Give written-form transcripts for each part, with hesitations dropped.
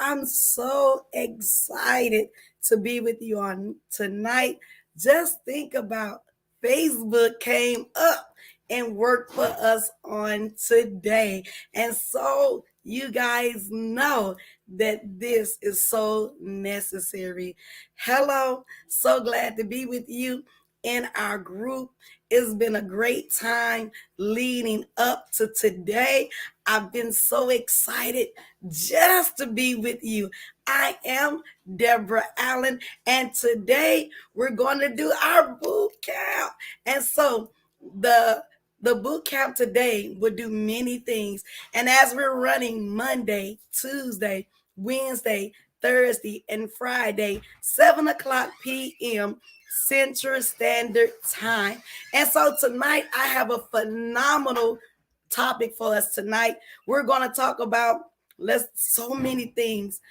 I'm so excited to be with you on tonight. Just think about Facebook came up and worked for us on today. And so you guys know that this is so necessary. Hello, so glad to be with you in our group. It's been a great time leading up to today. I've been so excited just to be with you. I am Deborah Allen, and today we're going to do our boot camp. And so the boot camp today will do many things. And as we're running Monday, Tuesday, Wednesday, Thursday, and Friday, 7 o'clock p.m. Central Standard Time. And so tonight I have a phenomenal topic for us tonight. We're going to talk about so many things.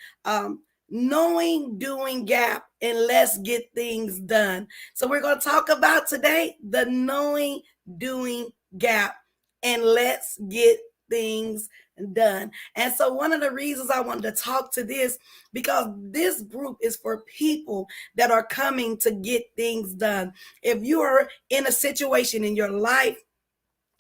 Knowing, doing gap, and let's get things done. So we're going to talk about today the knowing, doing gap, and let's get things done. And so one of the reasons I wanted to talk to this, because this group is for people that are coming to get things done. If you are in a situation in your life,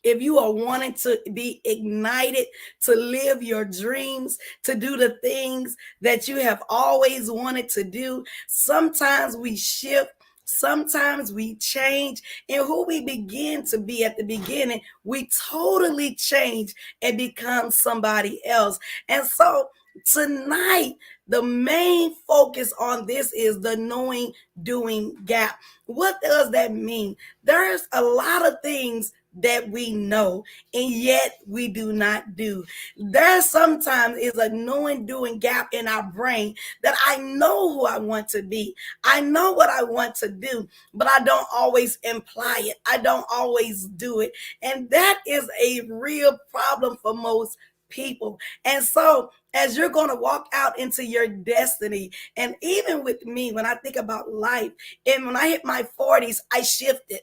if you are wanting to be ignited to live your dreams, to do the things that you have always wanted to do, sometimes we shift, sometimes we change, and who we begin to be at the beginning, we totally change and become somebody else. And so tonight, the main focus on this is the knowing, doing gap. What does that mean? There's a lot of things that we know and yet we do not do. There sometimes is a knowing, doing gap in our brain that I know who I want to be. I know what I want to do, but I don't always imply it. I don't always do it. And that is a real problem for most people. And so as you're going to walk out into your destiny, and even with me, when I think about life, and when I hit my 40s, I shifted.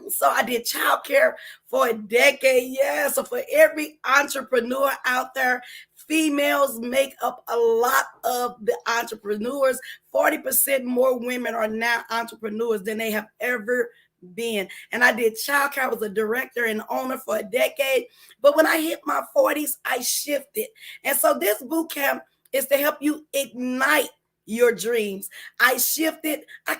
So I did childcare for a decade. Yeah. So for every entrepreneur out there, females make up a lot of the entrepreneurs. 40% more women are now entrepreneurs than they have ever been. And I did childcare. I was a director and owner for a decade. But when I hit my 40s, I shifted. And so this boot camp is to help you ignite your dreams. I shifted. I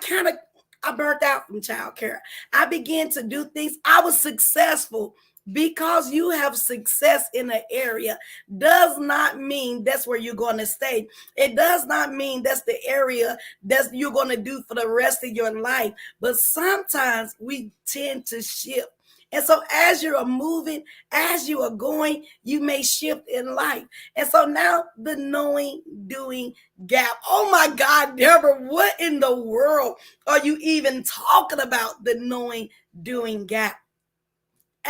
burnt out from childcare. I began to do things. I was successful. Because you have success in an area does not mean that's where you're going to stay. It does not mean that's the area that you're going to do for the rest of your life. But sometimes we tend to shift. And so as you are moving, as you are going, you may shift in life. And so now the knowing, doing gap. Oh my God, Deborah, what in the world are you even talking about, the knowing, doing gap?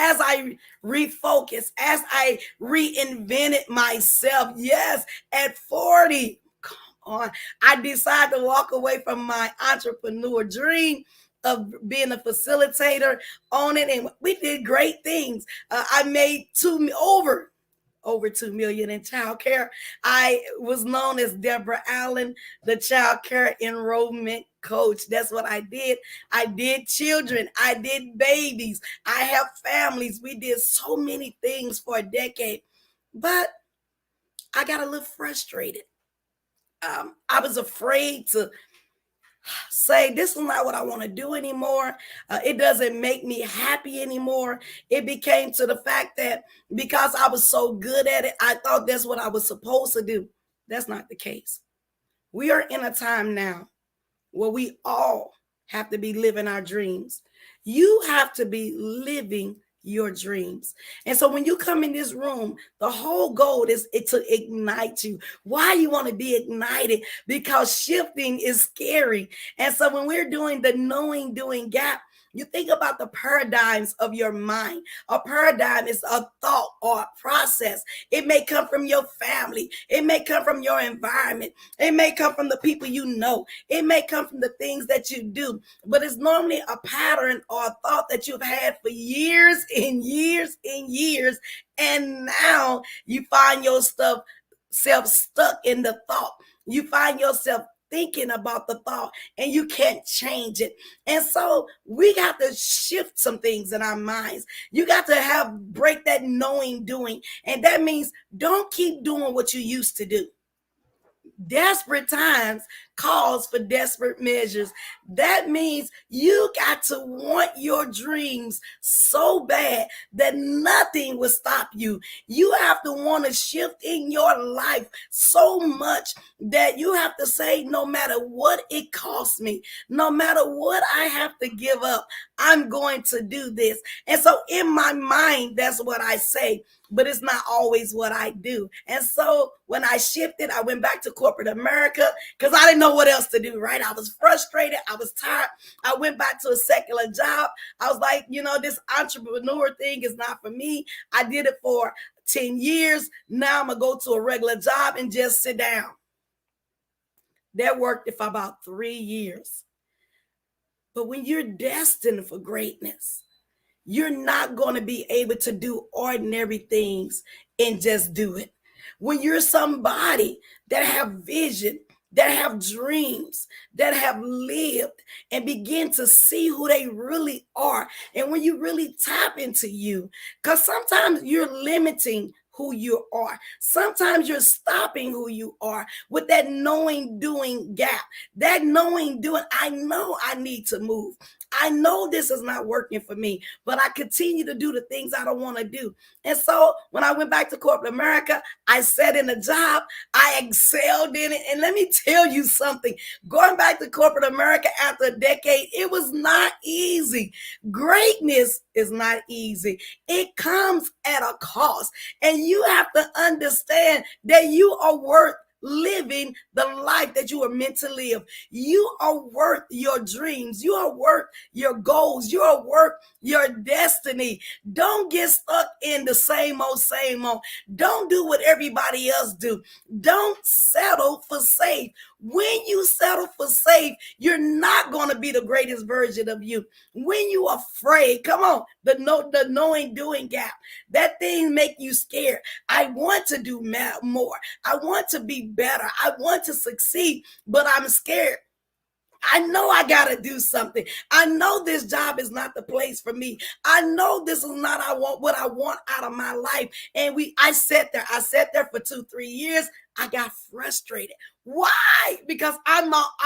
As I refocused, as I reinvented myself, yes, at 40, come on, I decided to walk away from my entrepreneur dream of being a facilitator on it, and we did great things. I made over 2 million in child care. I was known as Deborah Allen, the child care enrollment coach. That's what I did. I did children. I did babies. I have families. We did so many things for a decade, but I got a little frustrated. I was afraid to say this is not what I want to do anymore. It doesn't make me happy anymore. It became to the fact that because I was so good at it, I thought that's what I was supposed to do. That's not the case. We are in a time now where we all have to be living our dreams. You have to be living your dreams. And so when you come in this room, the whole goal is to ignite you. Why you want to be ignited? Because shifting is scary. And so when we're doing the knowing, doing gap, you think about the paradigms of your mind. A paradigm is a thought or a process. It may come from your family. It may come from your environment. It may come from the people you know. It may come from the things that you do. But it's normally a pattern or a thought that you've had for years and years and years. And now you find your stuff yourself stuck in the thought. You find yourself thinking about the thought and you can't change it. And so we got to shift some things in our minds. You got to break that knowing doing. And that means don't keep doing what you used to do. Desperate times calls for desperate measures. That means you got to want your dreams so bad that nothing will stop you. You have to want to shift in your life so much that you have to say, no matter what it costs me, no matter what I have to give up, I'm going to do this. And so in my mind, that's what I say, but it's not always what I do. And so when I shifted, I went back to corporate America because I didn't know what else to do, right? I was frustrated. I was tired. I went back to a secular job. I was like, this entrepreneur thing is not for me. I did it for 10 years. Now I'm going to go to a regular job and just sit down. That worked for about 3 years. But when you're destined for greatness, you're not going to be able to do ordinary things and just do it. When you're somebody that have vision, that have dreams, that have lived and begin to see who they really are. And when you really tap into you, because sometimes you're limiting who you are. Sometimes you're stopping who you are with that knowing doing gap. That knowing doing, I know I need to move. I know this is not working for me, but I continue to do the things I don't want to do. And so when I went back to corporate America, I sat in a job, I excelled in it. And let me tell you something, going back to corporate America after a decade, it was not easy. Greatness is not easy. It comes at a cost. And you have to understand that you are worth living the life that you are meant to live. You are worth your dreams. You are worth your goals. You are worth your destiny. Don't get stuck in the same old, same old. Don't do what everybody else do. Don't settle for safe. When you settle for safe, you're not going to be the greatest version of you. When you are afraid, come on, the knowing doing gap, that thing make you scared. I want to do more. I want to be better. I want to succeed, but I'm scared. I know I got to do something. I know this job is not the place for me. I know this is not what I want out of my life. And I sat there for 2-3 years. I got frustrated. Why? Because I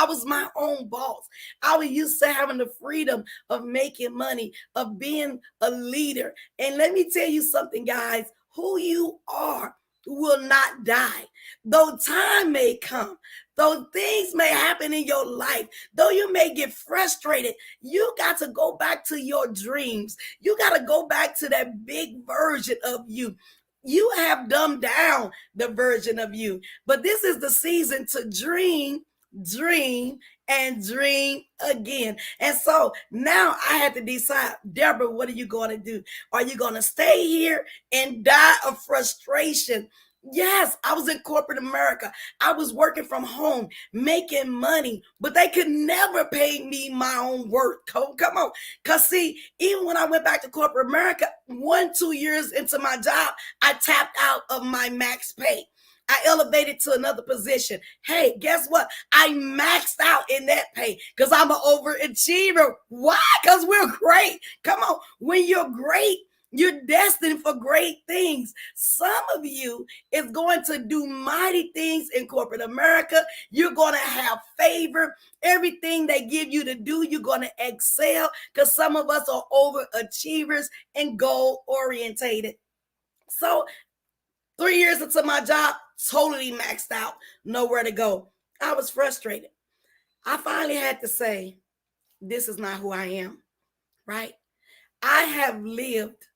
was my own boss. I was used to having the freedom of making money, of being a leader. And let me tell you something, guys, who you are will not die. Though time may come, though things may happen in your life, though you may get frustrated, you got to go back to your dreams. You got to go back to that big version of you. You have dumbed down the version of you, but this is the season to dream, and dream again. And so now I had to decide, Deborah, what are you going to do? Are you going to stay here and die of frustration? Yes, I was in corporate America. I was working from home, making money, but they could never pay me my own worth. Come on. Because see, even when I went back to corporate America, 1-2 years into my job, I tapped out of my max pay. I elevated to another position. Hey, guess what? I maxed out in that pay because I'm an overachiever. Why? Because we're great. Come on. When you're great, you're destined for great things. Some of you is going to do mighty things in corporate America. You're going to have favor. Everything they give you to do, you're going to excel because some of us are overachievers and goal orientated. So 3 years into my job, totally maxed out, nowhere to go. I was frustrated. I finally had to say, this is not who I am, right? I have lived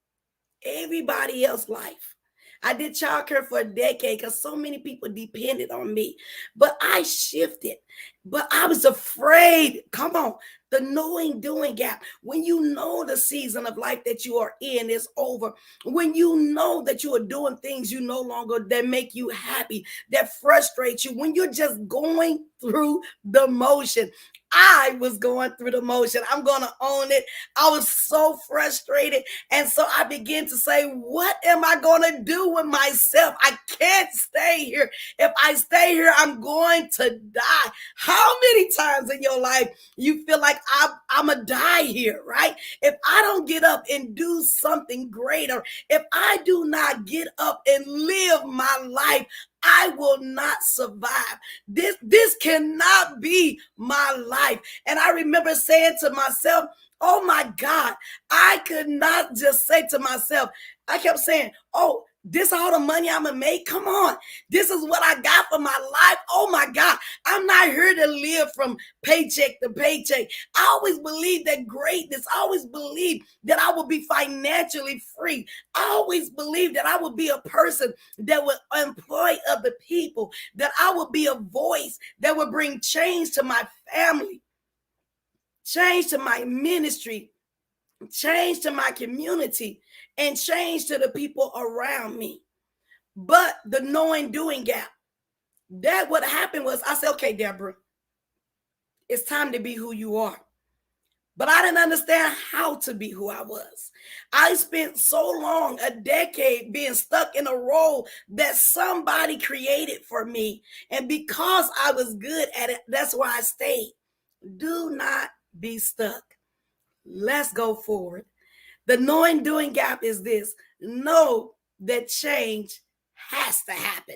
everybody else's life. I did childcare for a decade because so many people depended on me. But I shifted. But I was afraid, come on, The knowing doing gap. When you know the season of life that you are in is over, when you know that you are doing things you no longer that make you happy, that frustrate you, when you're just going through the motion. I was going through the motion. I'm going to own it. I was so frustrated. And so I began to say, what am I going to do with myself? I can't stay here. If I stay here, I'm going to die. How many times in your life you feel like I'm going to die here, right? If I don't get up and do something greater, if I do not get up and live my life, I will not survive. This cannot be my life. And I remember saying to myself, oh my God, I could not just say to myself, I kept saying, oh, this all the money I'm gonna make? Come on. This is what I got for my life. Oh my God. I'm not here to live from paycheck to paycheck. I always believed that greatness. I always believed that I would be financially free. I always believed that I would be a person that would employ other people, that I would be a voice that would bring change to my family, change to my ministry, change to my community, and change to the people around me. But the knowing doing gap, that what happened was I said, okay, Deborah, it's time to be who you are. But I didn't understand how to be who I was. I spent so long, a decade, being stuck in a role that somebody created for me. And because I was good at it, that's why I stayed. Do not be stuck. Let's go forward. The knowing doing gap is this: know that change has to happen.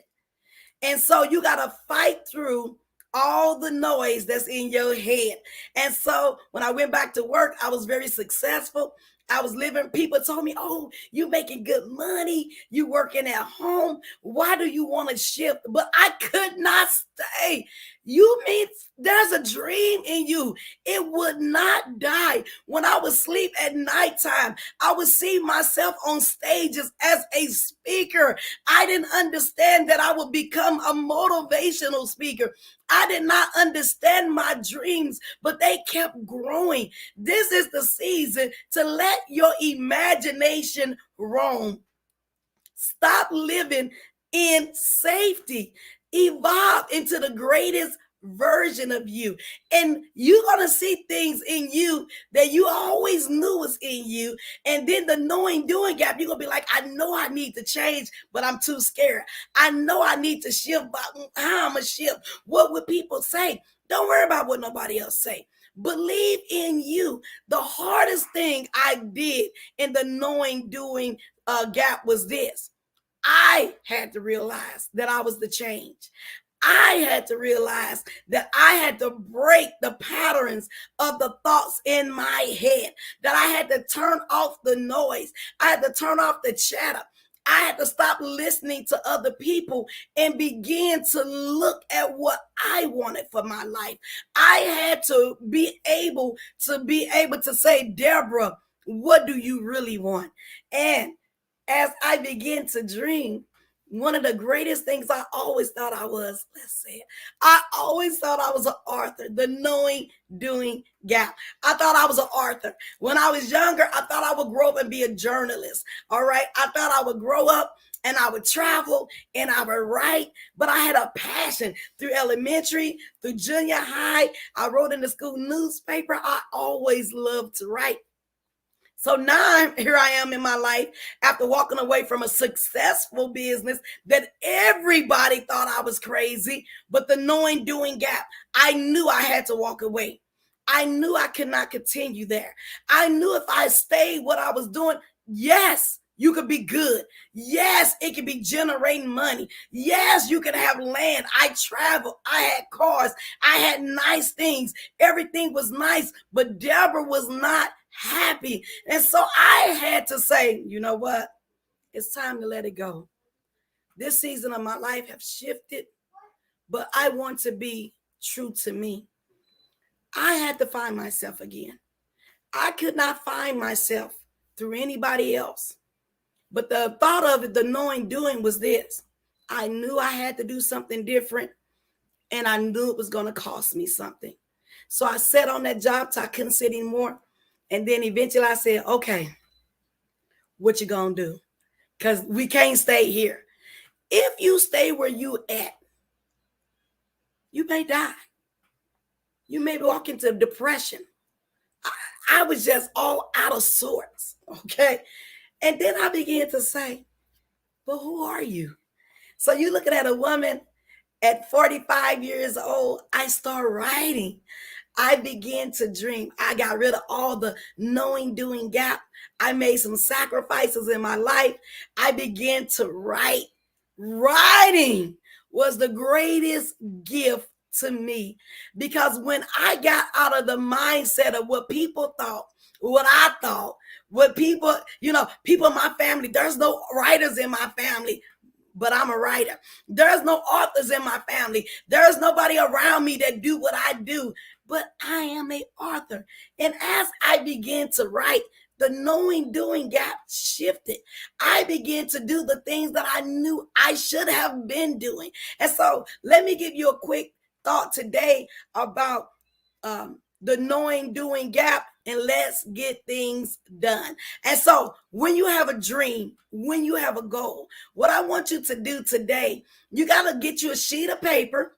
And so you got to fight through all the noise that's in your head. And so when I went back to work, I was very successful. I was living, people told me, oh, you making good money. You working at home. Why do you want to shift? But I could not stay. You mean there's a dream in you. It would not die. When I would sleep at nighttime, I would see myself on stages as a speaker. I didn't understand that I would become a motivational speaker. I did not understand my dreams, but they kept growing. This is the season to let your imagination roam. Stop living in safety. Evolve into the greatest version of you. And you're going to see things in you that you always knew was in you. And then the knowing doing gap, you're going to be like, I know I need to change, but I'm too scared. I know I need to shift, but how I'm going to shift? What would people say? Don't worry about what nobody else say. Believe in you. The hardest thing I did in the knowing doing gap was this: I had to realize that I was the change. I had to realize that I had to break the patterns of the thoughts in my head, that I had to turn off the noise. I had to turn off the chatter. I had to stop listening to other people and begin to look at what I wanted for my life. I had to be able to say, Deborah, what do you really want? And as I began to dream, one of the greatest things I always thought I was, let's say it, I always thought I was an author, the knowing, doing gap. I thought I was an author. When I was younger, I thought I would grow up and be a journalist. All right. I thought I would grow up and I would travel and I would write, but I had a passion through elementary, through junior high. I wrote in the school newspaper. I always loved to write. So now here I am in my life after walking away from a successful business that everybody thought I was crazy, but the knowing doing gap, I knew I had to walk away. I knew I could not continue there. I knew if I stayed what I was doing, yes, you could be good. Yes, it could be generating money. Yes, you could have land. I traveled. I had cars. I had nice things. Everything was nice, but Deborah was not happy. And so I had to say, you know what? It's time to let it go. This season of my life have shifted, but I want to be true to me. I had to find myself again. I could not find myself through anybody else. But the thought of it, the knowing doing was this: I knew I had to do something different, and I knew it was going to cost me something. So I sat on that job till I couldn't sit anymore. And then eventually I said, okay, what you gonna do? Because we can't stay here. If you stay where you at, you may die. You may walk into depression. I was just all out of sorts. Okay. And then I began to say, but who are you? So you looking at a woman at 45 years old, I start writing. I began to dream. I got rid of all the knowing, doing gap. I made some sacrifices in my life. I began to write. Writing was the greatest gift to me because when I got out of the mindset of what people thought, what I thought, what people, people in my family, there's no writers in my family, but I'm a writer. There's no authors in my family. There's nobody around me that do what I do, but I am an author. And as I began to write, the knowing doing gap shifted. I began to do the things that I knew I should have been doing. And so let me give you a quick thought today about the knowing doing gap, and let's get things done. And so when you have a dream, when you have a goal, what I want you to do today, you got to get you a sheet of paper.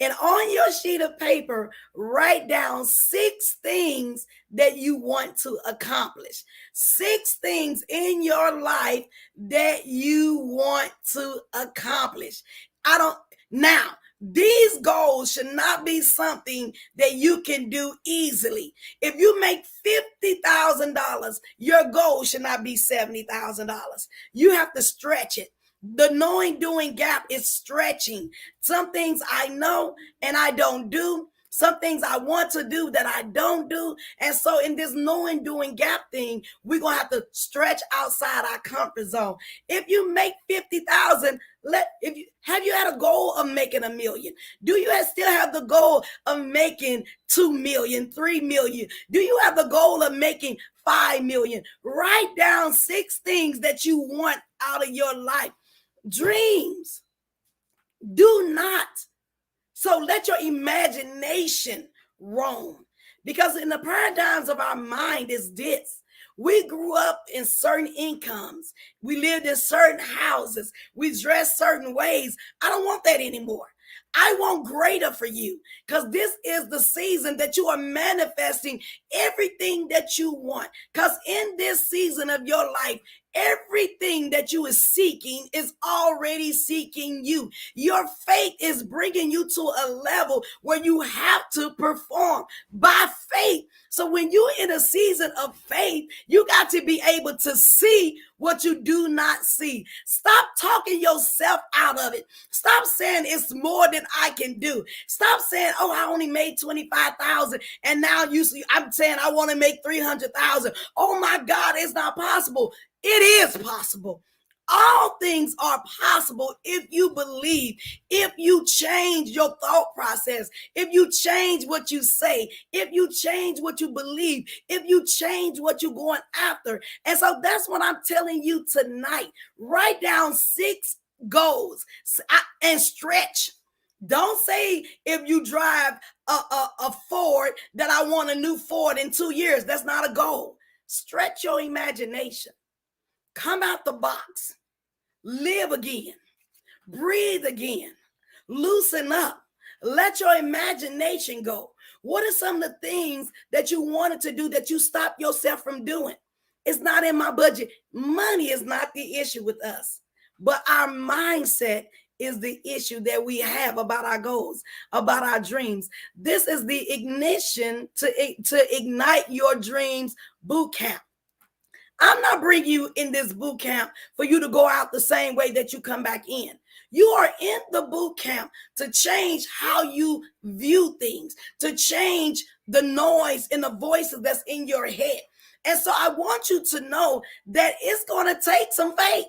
And on your sheet of paper, write down 6 things that you want to accomplish. 6 things in your life that you want to accomplish. Now, these goals should not be something that you can do easily. If you make $50,000, your goal should not be $70,000. You have to stretch it. The knowing doing gap is stretching. Some things I know and I don't do. Some things I want to do that I don't do. And so in this knowing doing gap thing, we're going to have to stretch outside our comfort zone. If you make 50,000, have you had a goal of making $1 million? Do you still have the goal of making 2 million, 3 million? Do you have the goal of making 5 million? Write down 6 things that you want out of your life. Dreams. Do not. So let your imagination roam. Because in the paradigms of our mind is this. We grew up in certain incomes. We lived in certain houses. We dressed certain ways. I don't want that anymore. I want greater for you, because this is the season that you are manifesting everything that you want. Because in this season of your life, everything that you is seeking is already seeking you. Your faith is bringing you to a level where you have to perform by faith. So when you're in a season of faith, you got to be able to see what you do not see. Stop talking yourself out of it. Stop saying it's more than I can do. Stop saying, oh, I only made 25,000 and now I'm saying I want to make 300,000. Oh my God, it's not possible. It is possible. All things are possible if you believe, if you change your thought process, if you change what you say, if you change what you believe, if you change what you're going after. And so that's what I'm telling you tonight. Write down 6 goals and stretch. Don't say if you drive a Ford that I want a new Ford in 2 years. That's not a goal. Stretch your imagination. Come out the box. Live again. Breathe again. Loosen up. Let your imagination go. What are some of the things that you wanted to do that you stopped yourself from doing? It's not in my budget. Money is not the issue with us, but our mindset is the issue that we have about our goals, about our dreams. This is the ignition to ignite your dreams boot camp. I'm not bringing you in this boot camp for you to go out the same way that you come back in. You are in the boot camp to change how you view things, to change the noise and the voices that's in your head. And so I want you to know that it's going to take some faith.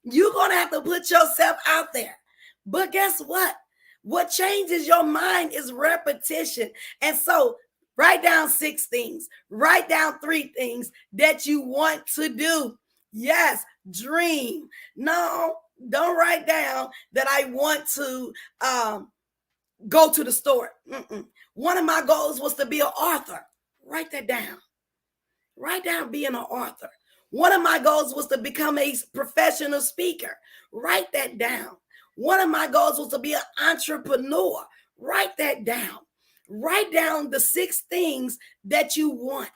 You're going to have to put yourself out there. But guess what? What changes your mind is repetition. And so write down 6 things. Write down 3 things that you want to do. Yes, dream. No, don't write down that I want to go to the store. One of my goals was to be an author. Write that down. Write down being an author. One of my goals was to become a professional speaker. Write that down. One of my goals was to be an entrepreneur. Write that down. Write down the 6 things that you want.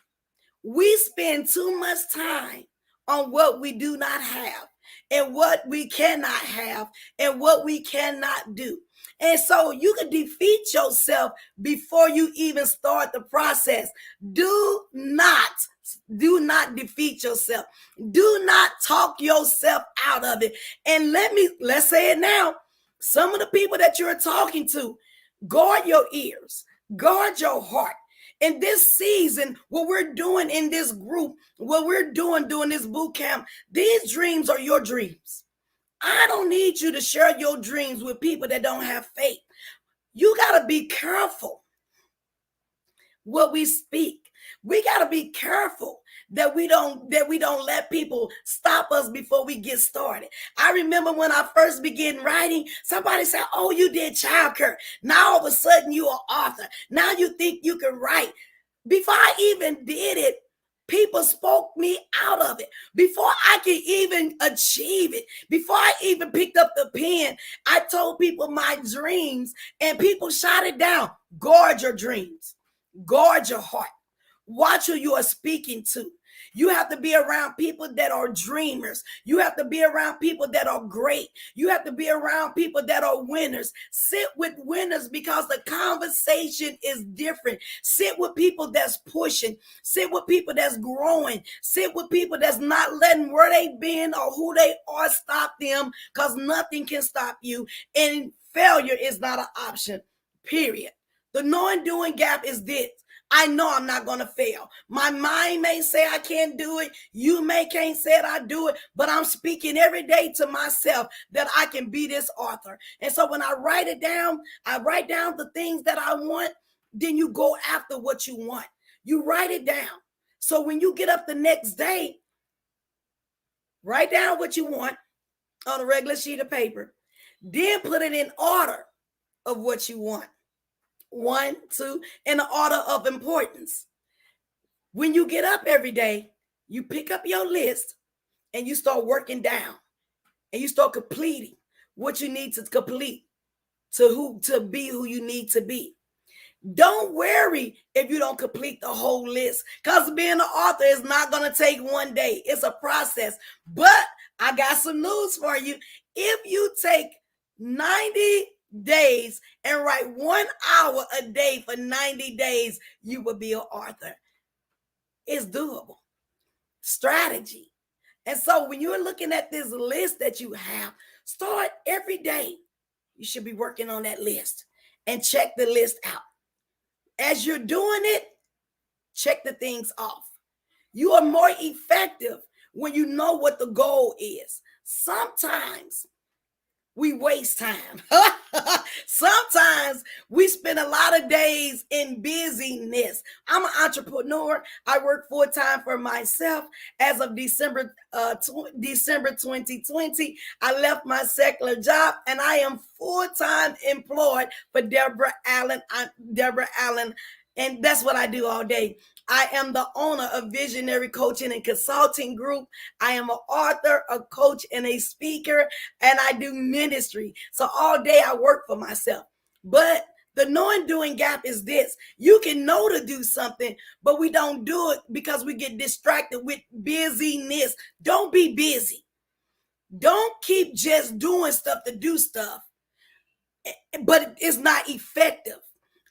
We spend too much time on what we do not have and what we cannot have and what we cannot do. And so you can defeat yourself before you even start the process. Do not defeat yourself. Do not talk yourself out of it. And let's say it now. Some of the people that you're talking to, guard your ears, guard your heart. In this season, what we're doing in this group, what we're doing during this boot camp, these dreams are your dreams. I don't need you to share your dreams with people that don't have faith. You got to be careful what we speak. We got to be careful that we don't let people stop us before we get started. I remember when I first began writing, somebody said, "Oh, you did childcare. Now all of a sudden you're an author. Now you think you can write." Before I even did it, people spoke me out of it. Before I could even achieve it, before I even picked up the pen, I told people my dreams and people shot it down. Guard your dreams. Guard your heart. Watch who you are speaking to. You have to be around people that are dreamers. You have to be around people that are great. You have to be around people that are winners. Sit with winners because the conversation is different. Sit with people that's pushing. Sit with people that's growing. Sit with people that's not letting where they've been or who they are stop them, because nothing can stop you. And failure is not an option, period. The knowing doing gap is this. I know I'm not going to fail. My mind may say I can't do it. You can't say I do it, but I'm speaking every day to myself that I can be this author. And so when I write it down, I write down the things that I want. Then you go after what you want. You write it down. So when you get up the next day, write down what you want on a regular sheet of paper. Then put it in order of what you want. 1, 2, in the order of importance. When you get up every day, you pick up your list and you start working down and you start completing what you need to complete to be who you need to be. Don't worry if you don't complete the whole list, because being an author is not going to take one day. It's a process. But I got some news for you. If you take 90 days and write 1 hour a day for 90 days, you will be an author. It's doable. Strategy. And so when you're looking at this list that you have, start every day. You should be working on that list and check the list out. As you're doing it, check the things off. You are more effective when you know what the goal is. Sometimes we waste time. Sometimes we spend a lot of days in busyness. I'm an entrepreneur. I work full-time for myself. As of December 2020, I left my secular job and I am full-time employed for Deborah Allen. And that's what I do all day. I am the owner of Visionary Coaching and Consulting Group. I am an author, a coach, and a speaker, and I do ministry. So all day I work for myself. But the knowing doing gap is this. You can know to do something, but we don't do it because we get distracted with busyness. Don't be busy. Don't keep just doing stuff to do stuff, but it's not effective.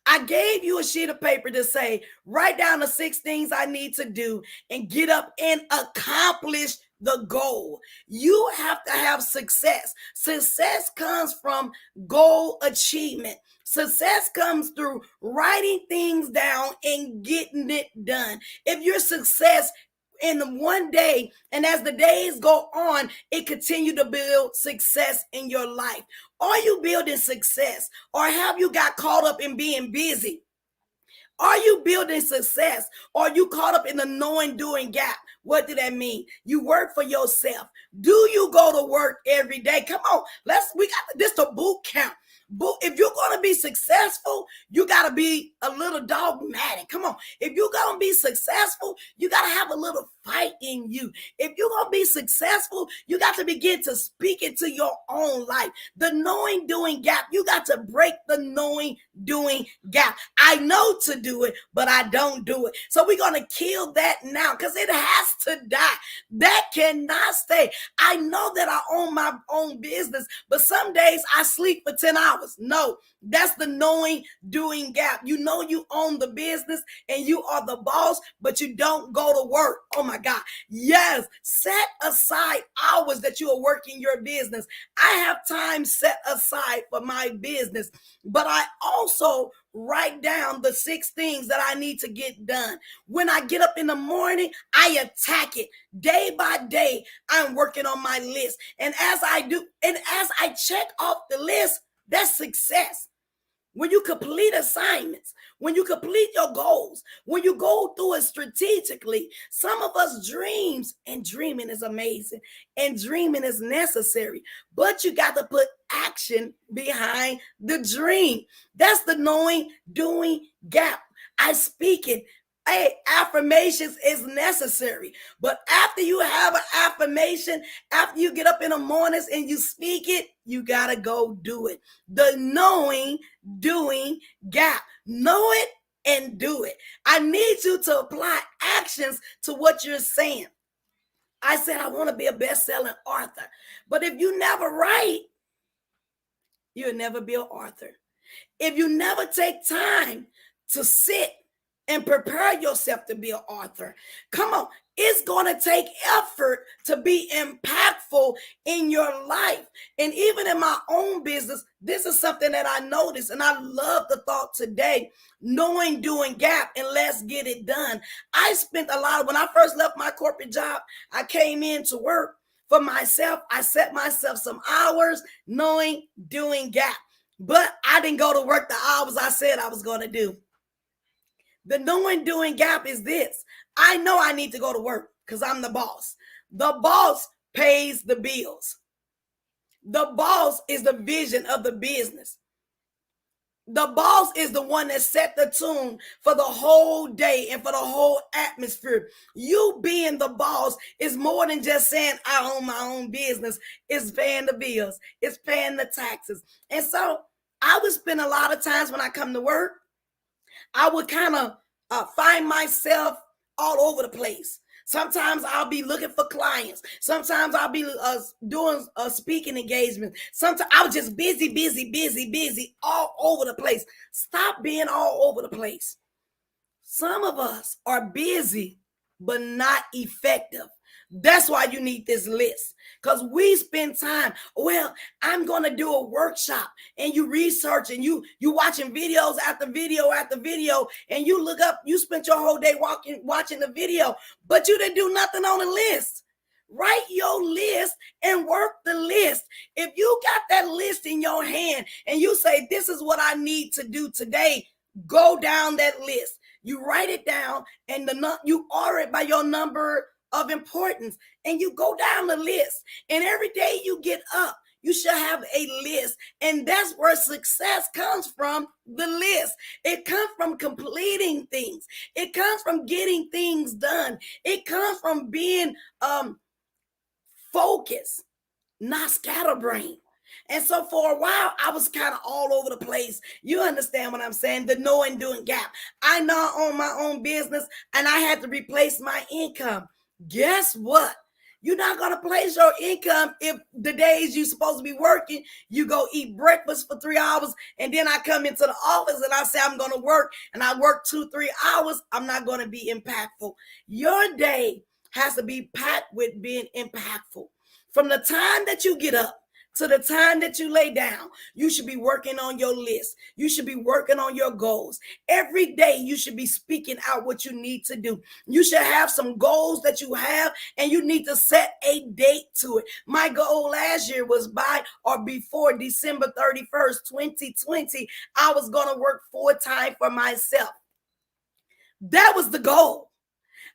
I gave you a sheet of paper to say, write down the 6 things I need to do and get up and accomplish the goal. You have to have success. Success comes from goal achievement. Success comes through writing things down and getting it done. If your success in one day, and as the days go on, it continue to build success in your life. Are you building success, or have you got caught up in being busy? Are you building success, or are you caught up in the knowing doing gap? What do that mean? You work for yourself. Do you go to work every day? Come on, we got this to boot camp. If you're going to be successful, you got to be a little dogmatic. Come on. If you're going to be successful, you got to have a little fight in you. If you're going to be successful, you got to begin to speak into your own life. The knowing doing gap, you got to break the knowing doing gap. I know to do it, but I don't do it. So we're going to kill that now because it has to die. That cannot stay. I know that I own my own business, but some days I sleep for 10 hours. No, that's the knowing doing gap. You know you own the business and you are the boss, but you don't go to work. Oh my God. Yes, set aside hours that you are working your business. I have time set aside for my business, but I also write down the 6 things that I need to get done. When I get up in the morning, I attack it. Day by day, I'm working on my list. And as I do, and as I check off the list, that's success. When you complete assignments, when you complete your goals, when you go through it strategically, some of us dreams, and dreaming is amazing, and dreaming is necessary, but you got to put action behind the dream. That's the knowing, doing gap. I speak it. Hey, affirmations is necessary. But after you have an affirmation, after you get up in the mornings and you speak it, you got to go do it. The knowing, doing gap. Know it and do it. I need you to apply actions to what you're saying. I said, I want to be a best-selling author. But if you never write, you'll never be an author. If you never take time to sit and prepare yourself to be an author, come on, it's going to take effort to be impactful in your life. And even in my own business, this is something that I noticed, and I love the thought today, knowing, doing gap, and let's get it done. I spent a lot when I first left my corporate job, I came in to work for myself. I set myself some hours, knowing, doing gap. But I didn't go to work the hours I said I was going to do. The knowing doing gap is this. I know I need to go to work because I'm the boss. The boss pays the bills. The boss is the vision of the business. The boss is the one that set the tune for the whole day and for the whole atmosphere. You being the boss is more than just saying I own my own business. It's paying the bills. It's paying the taxes. And so I would spend a lot of times when I come to work, I would kind of find myself all over the place. Sometimes I'll be looking for clients. Sometimes I'll be doing speaking engagements. Sometimes I was just busy, all over the place. Stop being all over the place. Some of us are busy, but not effective. That's why you need this list. Because we spend time, well, I'm going to do a workshop, and you research and you watching videos after video after video, and you look up, you spent your whole day watching the video, but you didn't do nothing on the list. Write your list and work the list. If you got that list in your hand and you say, this is what I need to do today, go down that list. You write it down, and you order it by your number of importance, and you go down the list. And every day you get up, you should have a list. And that's where success comes from, the list. It comes from completing things. It comes from getting things done. It comes from being focused, not scatterbrained. And so for a while, I was kind of all over the place. You understand what I'm saying? The knowing doing gap. I know I own my own business, and I had to replace my income. Guess what? You're not going to place your income if the days you're supposed to be working, you go eat breakfast for 3 hours, and then I come into the office and I say I'm going to work, and I work 2-3 hours. I'm not going to be impactful. Your day has to be packed with being impactful. From the time that you get up to the time that you lay down, you should be working on your list. You should be working on your goals. Every day, you should be speaking out what you need to do. You should have some goals that you have, and you need to set a date to it. My goal last year was by or before December 31st, 2020, I was going to work full-time for myself. That was the goal.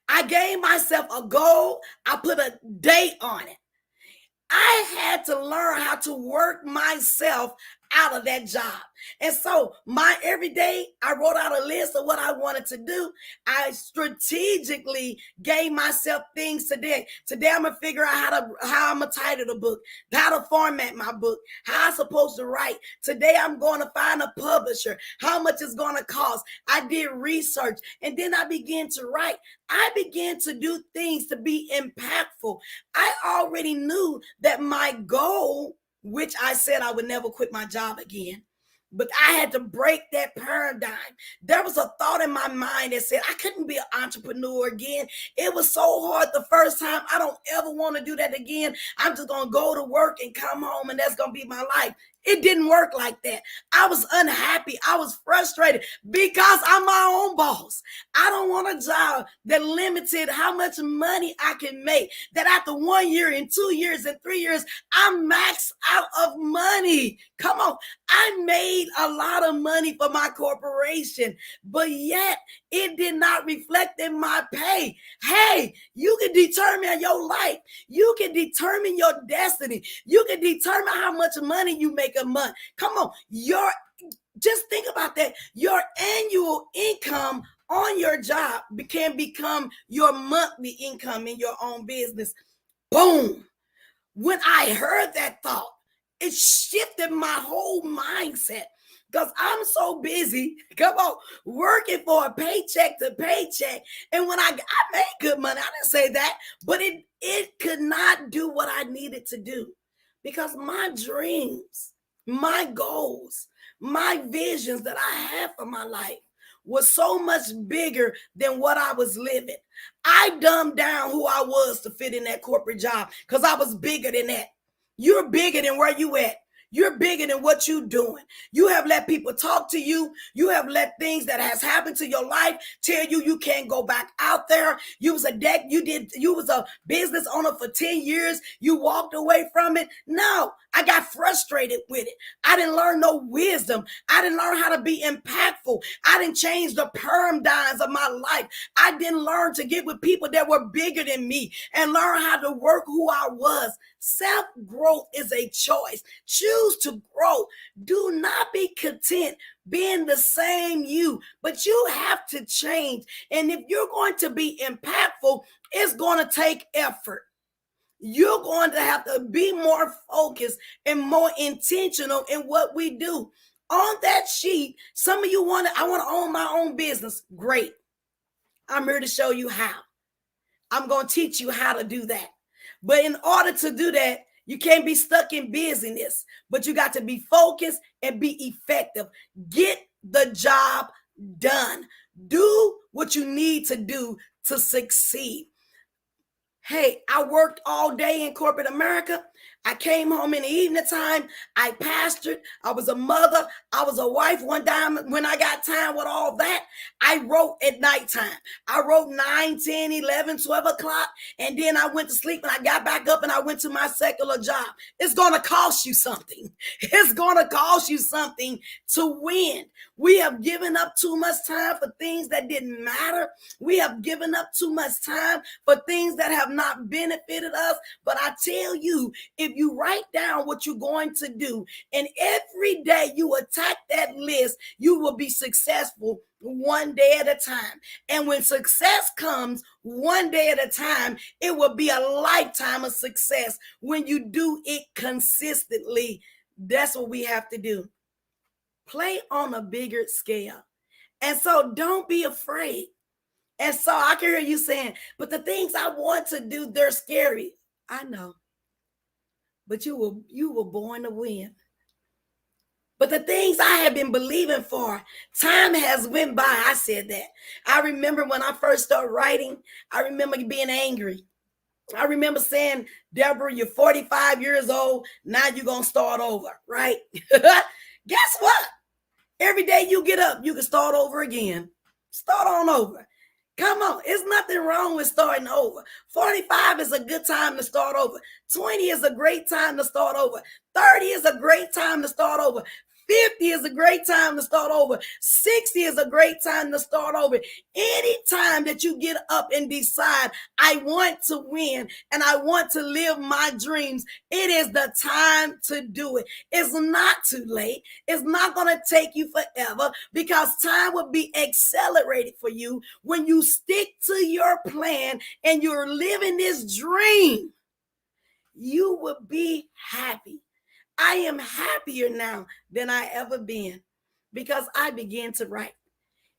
I gave myself a goal. I put a date on it. I had to learn how to work myself out of that job. And so my every day, I wrote out a list of what I wanted to do. I strategically gave myself things today. Today I'm gonna figure out how I'm gonna title the book, how to format my book, how I'm supposed to write. Today I'm going to find a publisher, how much it's going to cost. I did research, and then I began to write. I began to do things to be impactful. I already knew that my goal, which I said I would never quit my job again, but I had to break that paradigm. There was a thought in my mind that said I couldn't be an entrepreneur again. It was so hard the first time. I don't ever want to do that again. I'm just going to go to work and come home, and that's going to be my life. It didn't work like that. I was unhappy. I was frustrated because I'm my own boss. I don't want a job that limited how much money I can make, that after 1 year and 2 years and 3 years, I'm maxed out of money. Come on. I made a lot of money for my corporation, but yet it did not reflect in my pay. Hey, you can determine your life. You can determine your destiny. You can determine how much money you make a month. Come on, just think about that. Your annual income on your job can become your monthly income in your own business. Boom. When I heard that thought, it shifted my whole mindset, because I'm so busy, come on, working for a paycheck to paycheck. And when I made good money, I didn't say that, but it could not do what I needed to do, because my dreams, my goals, my visions that I had for my life was so much bigger than what I was living. I dumbed down who I was to fit in that corporate job because I was bigger than that. You're bigger than where you at. You're bigger than what you're doing. You have let people talk to you. You have let things that has happened to your life tell you you can't go back out there. You was a business owner for 10 years. You walked away from it. No, I got frustrated with it. I didn't learn no wisdom. I didn't learn how to be impactful. I didn't change the paradigms of my life. I didn't learn to get with people that were bigger than me and learn how to work who I was. Self-growth is a choice. Choose to grow. Do not be content being the same you, but you have to change. And if you're going to be impactful, it's going to take effort. You're going to have to be more focused and more intentional in what we do. On that sheet, some of you I want to own my own business. Great. I'm here to show you how. I'm going to teach you how to do that. But in order to do that, you can't be stuck in busyness, but you got to be focused and be effective. Get the job done. Do what you need to do to succeed. Hey, I worked all day in corporate America. I came home in the evening time. I pastored. I was a mother. I was a wife. One time when I got time with all that, I wrote at nighttime. I wrote 9, 10, 11, 12 o'clock. And then I went to sleep and I got back up and I went to my secular job. It's going to cost you something. It's going to cost you something to win. We have given up too much time for things that didn't matter. We have given up too much time for things that have not benefited us. But I tell you, if you write down what you're going to do and every day you attack that list, you will be successful one day at a time. And when success comes one day at a time, it will be a lifetime of success when you do it consistently. That's what we have to do. Play on a bigger scale. And so don't be afraid. And so I can hear you saying, but the things I want to do, they're scary. I know. But you were born to win. But the things I have been believing for, time has went by. I said that. I remember when I first started writing, I remember being angry. I remember saying, Deborah, you're 45 years old. Now you're going to start over, right? Guess what? Every day you get up, you can start over again. Start on over. Come on, it's nothing wrong with starting over. 45 is a good time to start over. 20 is a great time to start over. 30 is a great time to start over. 50 is a great time to start over. 60 is a great time to start over. Any time that you get up and decide, I want to win and I want to live my dreams, it is the time to do it. It's not too late. It's not going to take you forever, because time will be accelerated for you when you stick to your plan and you're living this dream. You will be happy. I am happier now than I ever been because I began to write.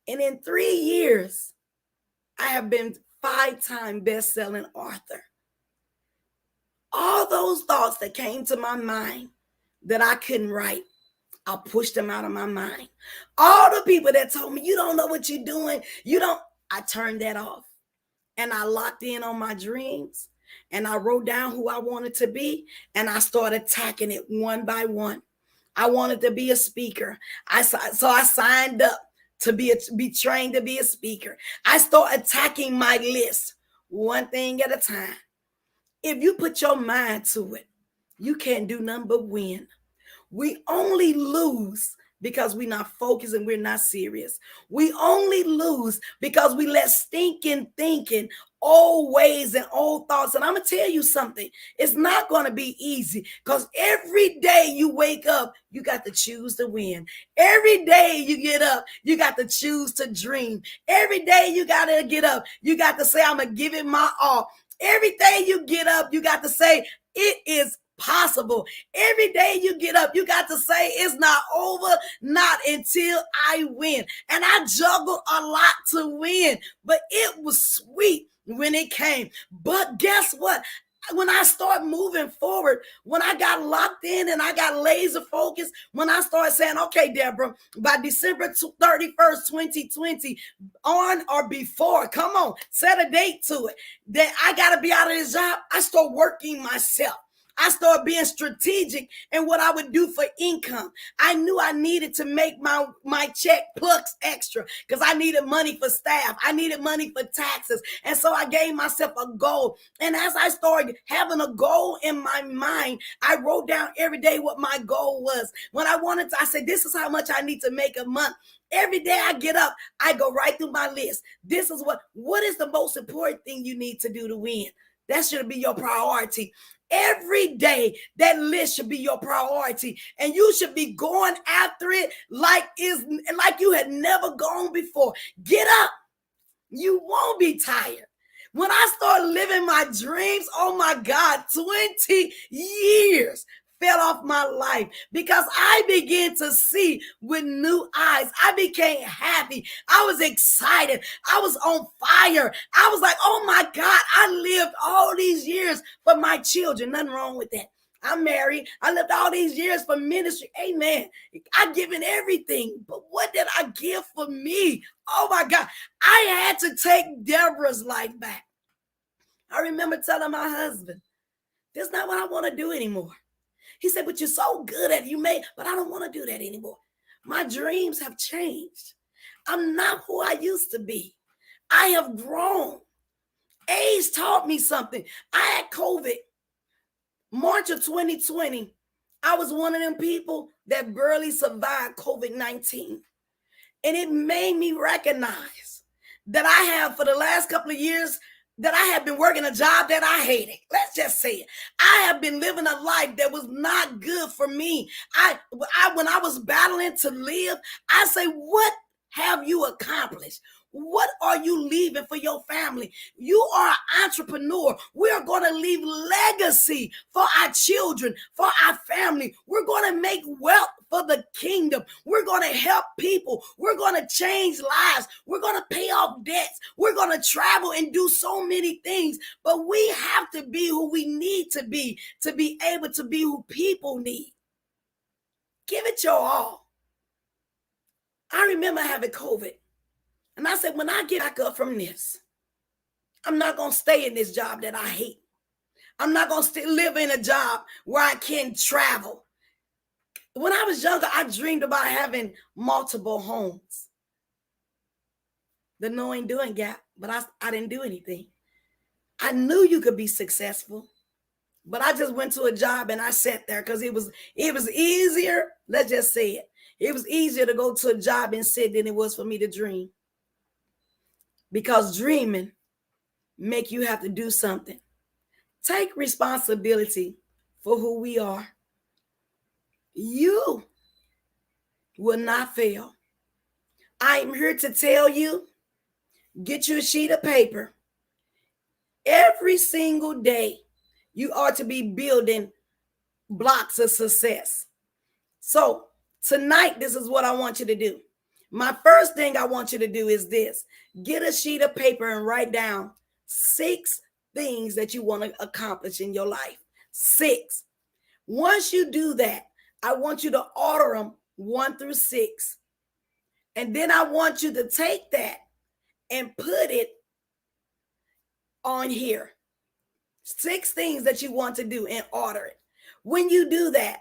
And in 3 years, I have been 5-time best-selling author. All those thoughts that came to my mind that I couldn't write, I pushed them out of my mind. All the people that told me, you don't know what you're doing, I turned that off. And I locked in on my dreams. And I wrote down who I wanted to be, and I started attacking it one by one. I wanted to be a speaker. So I signed up to be trained to be a speaker. I started attacking my list one thing at a time. If you put your mind to it, you can't do nothing but win. We only lose because we're not focused and we're not serious. We only lose because we let stinking thinking, old ways and old thoughts. And I'm going to tell you something. It's not going to be easy, because every day you wake up, you got to choose to win. Every day you get up, you got to choose to dream. Every day you got to get up, you got to say, I'm going to give it my all. Every day you get up, you got to say, it is possible. Every day you get up, you got to say, it's not over, not until I win. And I juggled a lot to win, but it was sweet when it came. But guess what? When I start moving forward, when I got locked in and I got laser focused, when I started saying, okay, Deborah, by December 31st, 2020, on or before, come on, set a date to it, that I got to be out of this job, I start working myself. I started being strategic in what I would do for income. I knew I needed to make my check plus extra, because I needed money for staff. I needed money for taxes. And so I gave myself a goal. And as I started having a goal in my mind, I wrote down every day what my goal was. When I said, this is how much I need to make a month. Every day I get up, I go right through my list. This is what is the most important thing you need to do to win? That should be your priority. Every day, that list should be your priority, and you should be going after it like you had never gone before. Get up. You won't be tired. When I start living my dreams, oh my God, 20 years fell off my life because I began to see with new eyes. I became happy. I was excited. I was on fire. I was like, oh my God, I lived all these years for my children. Nothing wrong with that. I'm married. I lived all these years for ministry. Amen. I've given everything. But what did I give for me? Oh my God. I had to take Deborah's life back. I remember telling my husband, this is not what I want to do anymore. He said, but you're so good at it, but I don't want to do that anymore. My dreams have changed. I'm not who I used to be. I have grown. Age taught me something. I had COVID. March of 2020, I was one of them people that barely survived COVID-19. And it made me recognize that I have, for the last couple of years, that I have been working a job that I hated. Let's just say it. I have been living a life that was not good for me. When I was battling to live, I say, what have you accomplished? What are you leaving for your family? You are an entrepreneur. We are going to leave legacy for our children, for our family. We're going to make wealth for the kingdom. We're going to help people. We're going to change lives. We're going to pay off debts. We're going to travel and do so many things. But we have to be who we need to be able to be who people need. Give it your all. I remember having COVID. And I said, when I get back up from this, I'm not going to stay in this job that I hate. I'm not going to live in a job where I can't travel. When I was younger, I dreamed about having multiple homes. The knowing doing gap, but I didn't do anything. I knew you could be successful. But I just went to a job and I sat there because it was easier. Let's just say it. It was easier to go to a job and sit than it was for me to dream. Because dreaming make you have to do something. Take responsibility for who we are. You will not fail. I am here to tell you, get you a sheet of paper. Every single day, you are to be building blocks of success. So tonight, this is what I want you to do. My first thing I want you to do is this. Get a sheet of paper and write down 6 things that you want to accomplish in your life. 6. Once you do that, I want you to order them 1 through 6. And then I want you to take that and put it on here. 6 things that you want to do and order it. When you do that,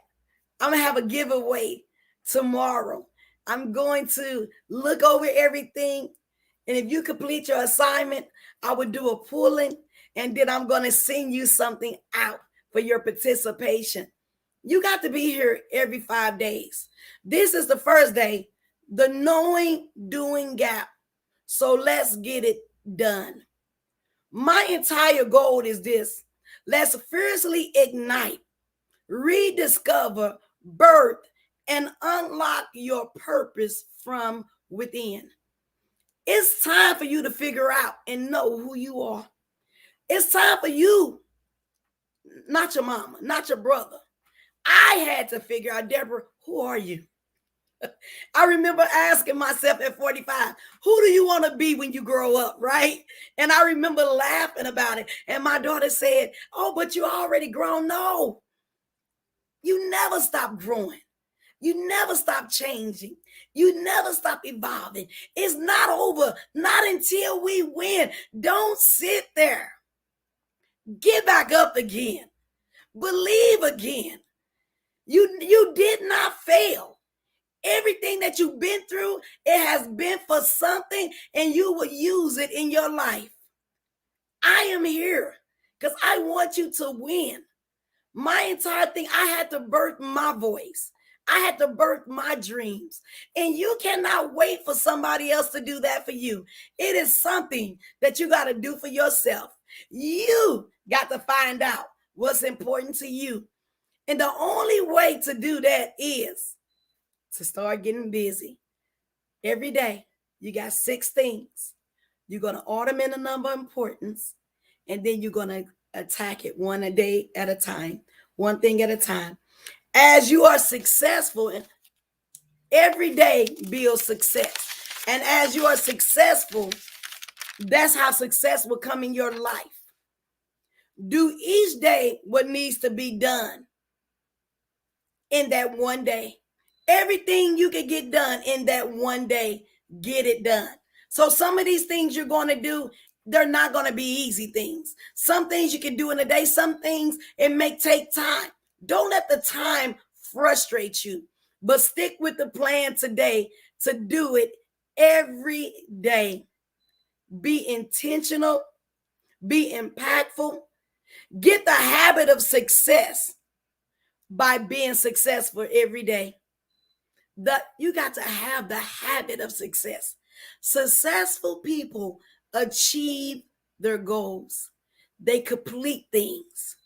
I'm going to have a giveaway tomorrow. I'm going to look over everything. And if you complete your assignment, I would do a pulling. And then I'm going to send you something out for your participation. You got to be here every 5 days. This is the first day, the knowing doing gap. So let's get it done. My entire goal is this. Let's fiercely ignite, rediscover, birth, and unlock your purpose from within. It's time for you to figure out and know who you are. It's time for you, not your mama, not your brother. I had to figure out, Deborah, who are you? I remember asking myself at 45, who do you want to be when you grow up, right? And I remember laughing about it. And my daughter said, oh, but you're already grown. No, you never stop growing. You never stop changing. You never stop evolving. It's not over, not until we win. Don't sit there. Get back up again. Believe again. You did not fail. Everything that you've been through, it has been for something, and you will use it in your life. I am here because I want you to win. My entire thing, I had to birth my voice. I had to birth my dreams. And you cannot wait for somebody else to do that for you. It is something that you got to do for yourself. You got to find out what's important to you. And the only way to do that is to start getting busy. Every day, you got 6 things. You're going to order them in a number of importance, and then you're going to attack it one a day at a time, one thing at a time. As you are successful, every day builds success. And as you are successful, that's how success will come in your life. Do each day what needs to be done in that one day. Everything you can get done in that one day, get it done. So some of these things you're going to do, they're not going to be easy things. Some things you can do in a day. Some things it may take time. Don't let the time frustrate you, but stick with the plan today to do it every day. Be intentional. Be impactful. Get the habit of success by being successful every day. You got to have the habit of success. Successful people achieve their goals. They complete things.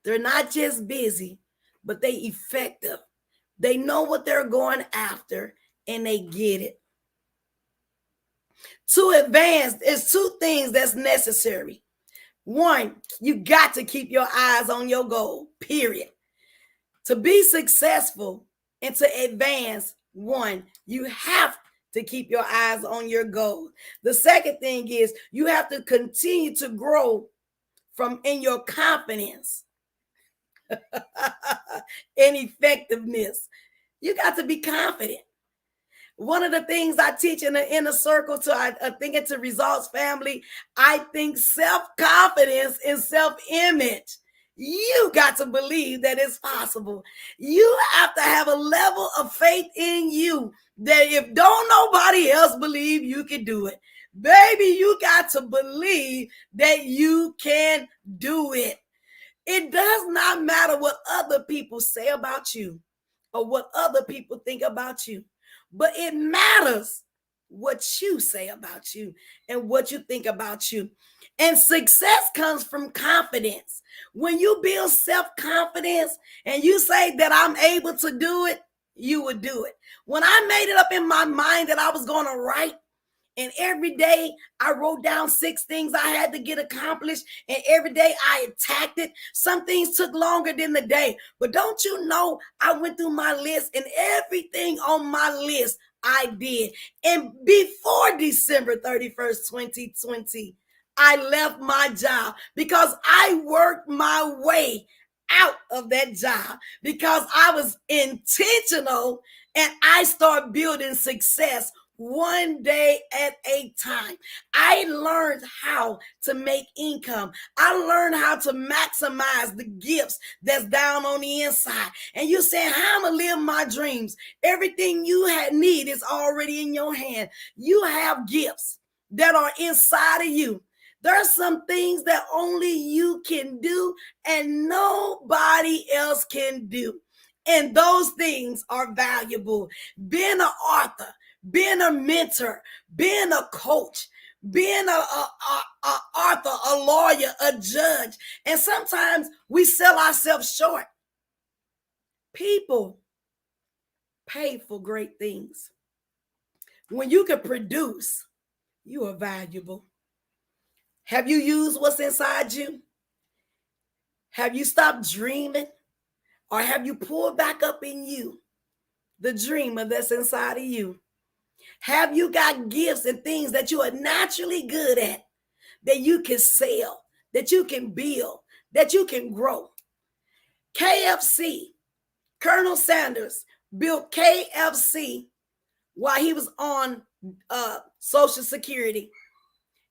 They're not just busy, but they effective. They know what they're going after and they get it. To advance, there's 2 things that's necessary. 1, you got to keep your eyes on your goal, period. To be successful and to advance, 1, you have to keep your eyes on your goal. The second thing is you have to continue to grow in your confidence and effectiveness. You got to be confident. One of the things I teach in the inner circle to, I think it's a results family, I think self-confidence and self-image. You got to believe that it's possible. You have to have a level of faith in you that if don't nobody else believe you can do it, baby, you got to believe that you can do it. It does not matter what other people say about you or what other people think about you, but it matters what you say about you and what you think about you. And success comes from confidence. When you build self-confidence and you say that I'm able to do it, you would do it. When I made it up in my mind that I was going to write, and every day I wrote down 6 things I had to get accomplished. And every day I attacked it. Some things took longer than the day. But don't you know, I went through my list and everything on my list I did. And before December 31st, 2020, I left my job because I worked my way out of that job because I was intentional and I started building success one day at a time. I learned how to make income. I learned how to maximize the gifts that's down on the inside. And you saying, how am I live my dreams? Everything you need is already in your hand. You have gifts that are inside of you. There are some things that only you can do and nobody else can do. And those things are valuable. Being an author, being a mentor, being a coach, being a author, a lawyer, a judge. And sometimes we sell ourselves short. People pay for great things. When you can produce, you are valuable. Have you used what's inside you? Have you stopped dreaming? Or have you pulled back up in you the dreamer that's inside of you? Have you got gifts and things that you are naturally good at, that you can sell, that you can build, that you can grow? KFC, Colonel Sanders built KFC while he was on Social Security.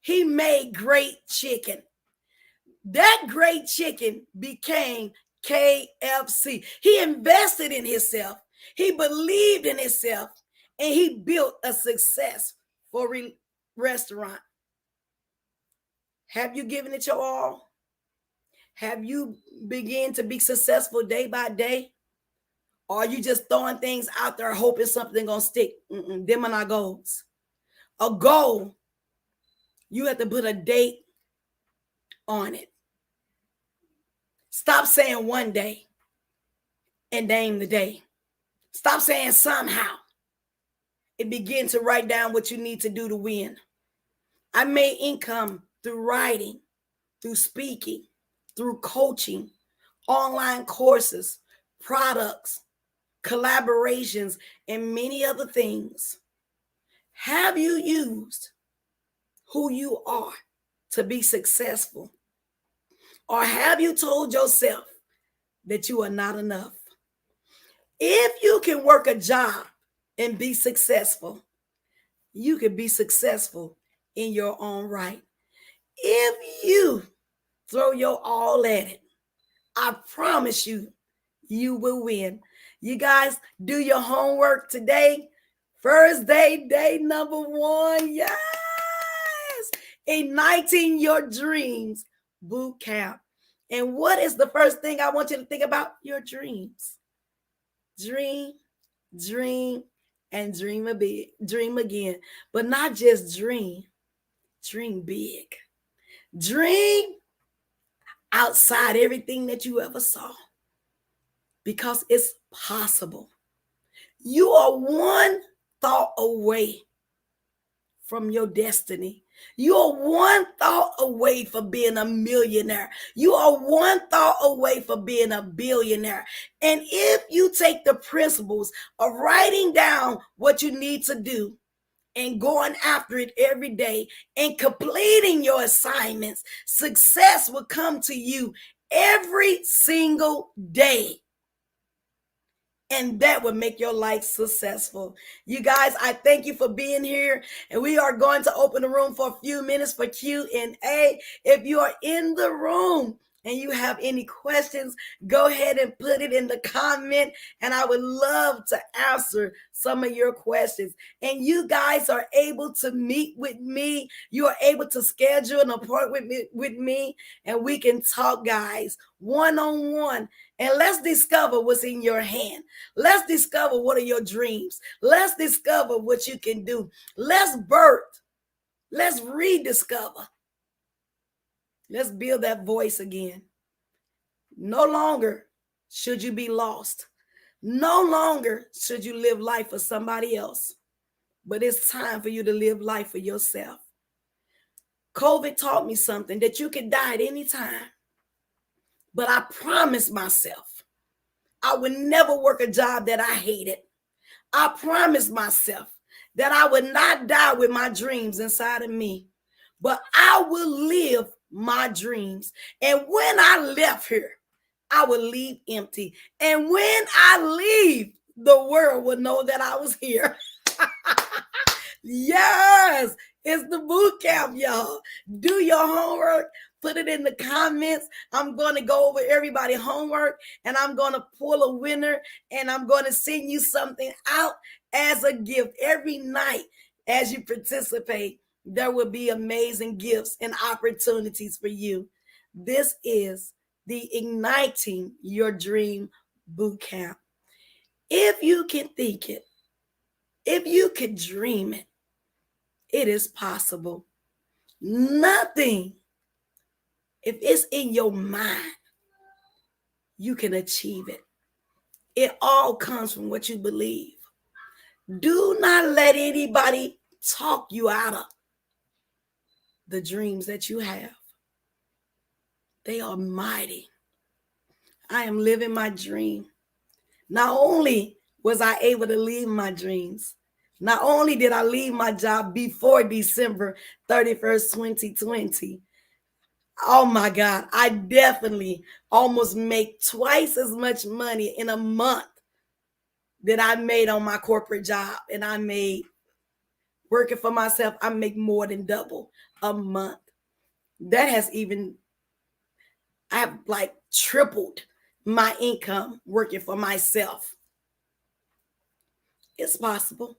He made great chicken. That great chicken became KFC. He invested in himself. He believed in himself. And he built a successful restaurant. Have you given it your all? Have you begun to be successful day by day? Or are you just throwing things out there hoping something gonna stick? Them are not goals. A goal, you have to put a date on it. Stop saying one day and name the day. Stop saying somehow. And begin to write down what you need to do to win. I made income through writing, through speaking, through coaching, online courses, products, collaborations, and many other things. Have you used who you are to be successful? Or have you told yourself that you are not enough? If you can work a job and be successful, you can be successful in your own right. If you throw your all at it, I promise you, you will win. You guys do your homework today. First day, day number 1. Yes. Igniting your dreams boot camp. And what is the first thing I want you to think about? Your dreams. Dream, dream, and dream a big, dream again. But not just dream big. Dream outside everything that you ever saw, because it's possible. You are one thought away from your destiny. You are one thought away from being a millionaire. You are one thought away from being a billionaire. And if you take the principles of writing down what you need to do and going after it every day and completing your assignments, success will come to you every single day. And that would make your life successful. You guys, I thank you for being here. And we are going to open the room for a few minutes for Q&A. If you are in the room and you have any questions, go ahead and put it in the comment, and I would love to answer some of your questions. And you guys are able to meet with me. You are able to schedule an appointment with me, and we can talk, guys, one-on-one. And let's discover what's in your hand. Let's discover what are your dreams. Let's discover what you can do. Let's birth. Let's rediscover. Let's build that voice again. No longer should you be lost. No longer should you live life for somebody else. But it's time for you to live life for yourself. COVID taught me something, that you can die at any time. But I promised myself I would never work a job that I hated. I promised myself that I would not die with my dreams inside of me, but I will live my dreams. And when I left here, I will leave empty. And when I leave, the world will know that I was here. Yes, it's the boot camp, y'all. Do your homework. Put it in the comments. I'm going to go over everybody's homework, and I'm going to pull a winner, and I'm going to send you something out as a gift every night as you participate. There will be amazing gifts and opportunities for you. This is the Igniting Your Dream Boot Camp. If you can think it, if you could dream it, it is possible. Nothing, if it's in your mind, you can achieve it. It all comes from what you believe. Do not let anybody talk you out of the dreams that you have. They are mighty. I am living my dream. Not only was I able to leave my dreams, not only did I leave my job before December 31st, 2020, oh my God, I definitely almost make twice as much money in a month that I made on my corporate job. And I made, working for myself, I make more than double a month. That has even, I've like tripled my income working for myself. It's possible,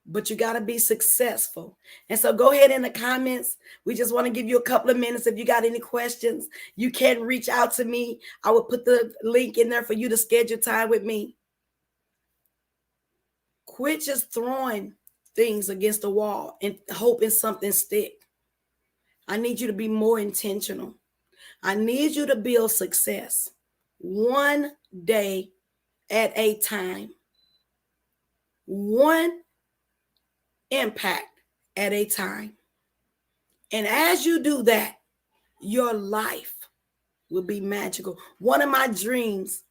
but you got to be successful. And so go ahead in the comments. We just want to give you a couple of minutes. If you got any questions, you can reach out to me. I will put the link in there for you to schedule time with me. Quit just throwing things against the wall and hoping something stick. I need you to be more intentional. I need you to build success one day at a time. One impact at a time. And as you do that, your life will be magical. One of my dreams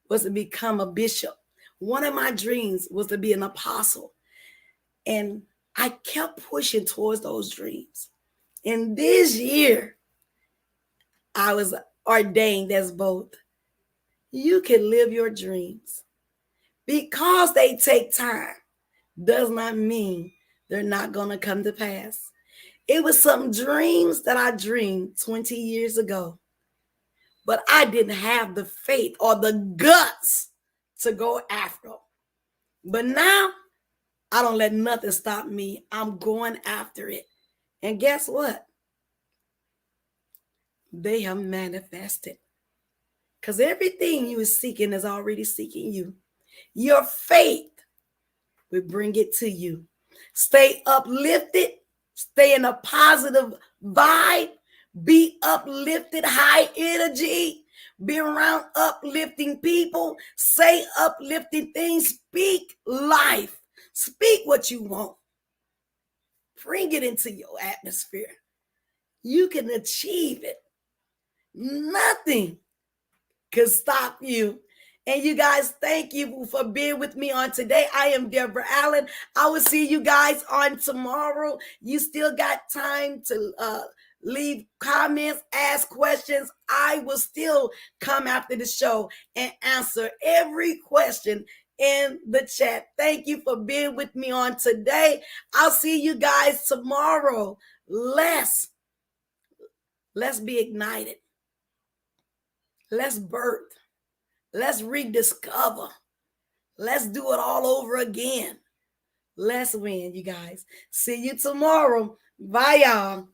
was to become a bishop. One of my dreams was to be an apostle. And I kept pushing towards those dreams. And this year, I was ordained as both. You can live your dreams. Because they take time does not mean they're not going to come to pass. It was some dreams that I dreamed 20 years ago, but I didn't have the faith or the guts to go after them. But now, I don't let nothing stop me. I'm going after it. And guess what? They have manifested. Because everything you are seeking is already seeking you. Your faith will bring it to you. Stay uplifted. Stay in a positive vibe. Be uplifted, high energy. Be around uplifting people. Say uplifting things. Speak life. Speak what you want. Bring it into your atmosphere. You can achieve it. Nothing can stop you. And you guys, thank you for being with me on today. I am Deborah Allen. I will see you guys on tomorrow. You still got time to leave comments, ask questions. I will still come after the show and answer every question in the chat. Thank you for being with me on today. I'll see you guys tomorrow. Less Let's be ignited. Let's birth. Let's rediscover. Let's do it all over again. Let's win, you guys. See you tomorrow. Bye, y'all.